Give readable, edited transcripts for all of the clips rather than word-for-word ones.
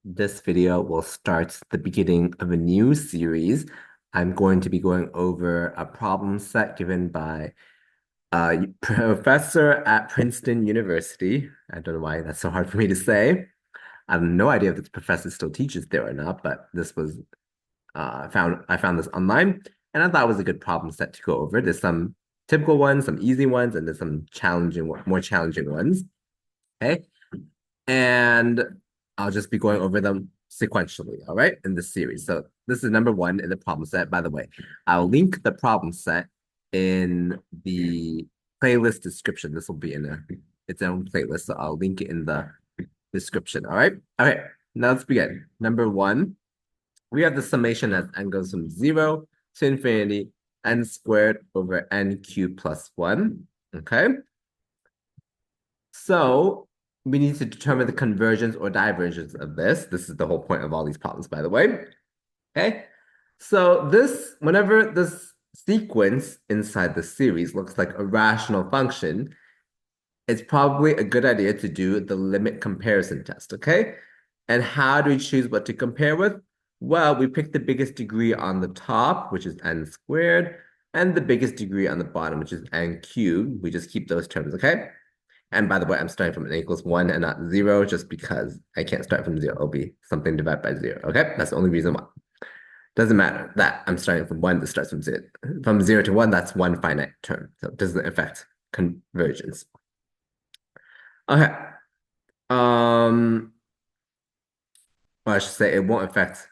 This video will start the beginning of a new series. I'm going to be going over a problem set given by a professor at Princeton University. I don't know why that's so hard for me to say. I have no idea if this professor still teaches there or not, but this was I found this online and I thought it was a good problem set to go over. There's some typical ones, some easy ones, and there's some more challenging ones. Okay. And I'll just be going over them sequentially, all right, in this series. So this is number one in the problem set. By the way, I'll link the problem set in the playlist description. This will be in its own playlist, so I'll link it in the description, all right? Okay, now let's begin. Number one, we have the summation as n goes from 0 to infinity, n squared over n cubed plus 1, okay? So we need to determine the convergence or divergence of this. This is the whole point of all these problems, by the way. Okay. So whenever this sequence inside the series looks like a rational function, it's probably a good idea to do the limit comparison test, okay? And how do we choose what to compare with? Well, we pick the biggest degree on the top, which is n squared, and the biggest degree on the bottom, which is n cubed. We just keep those terms, okay? And by the way, I'm starting from n equals 1 and not 0 just because I can't start from 0. It'll be something divided by 0. Okay? That's the only reason why. Doesn't matter that I'm starting from 1. This starts from 0. From 0 to 1, that's one finite term. So it doesn't affect convergence. Okay. Well, I should say it won't affect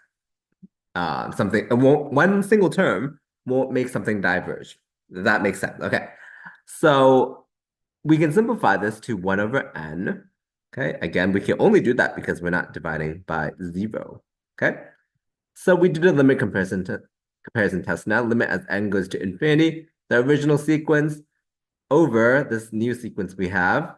something. It won't, one single term won't make something diverge. That makes sense. Okay. So we can simplify this to 1 over n. Okay, again, we can only do that because we're not dividing by 0. Okay, so we did a limit comparison test now. Limit as n goes to infinity, the original sequence over this new sequence we have,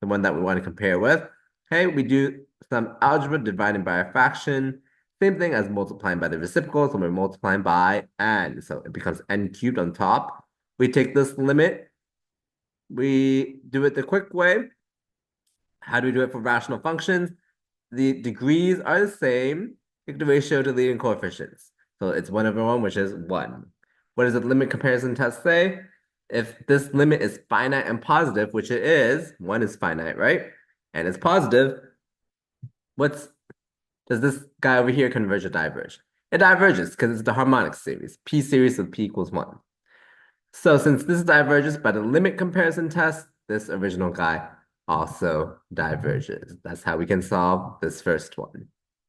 the one that we want to compare with. Okay, we do some algebra dividing by a fraction. Same thing as multiplying by the reciprocal, so we're multiplying by n. So it becomes n cubed on top. We take this limit. We do it the quick way. How do we do it for rational functions? The degrees are the same. Take the ratio to leading coefficients. So it's 1 over 1, which is 1. What does the limit comparison test say? If this limit is finite and positive, which it is, 1 is finite, right? And it's positive, does this guy over here converge or diverge? It diverges because it's the harmonic series, P series with P equals 1. So since this diverges by the limit comparison test, this original guy also diverges. That's how we can solve this first one.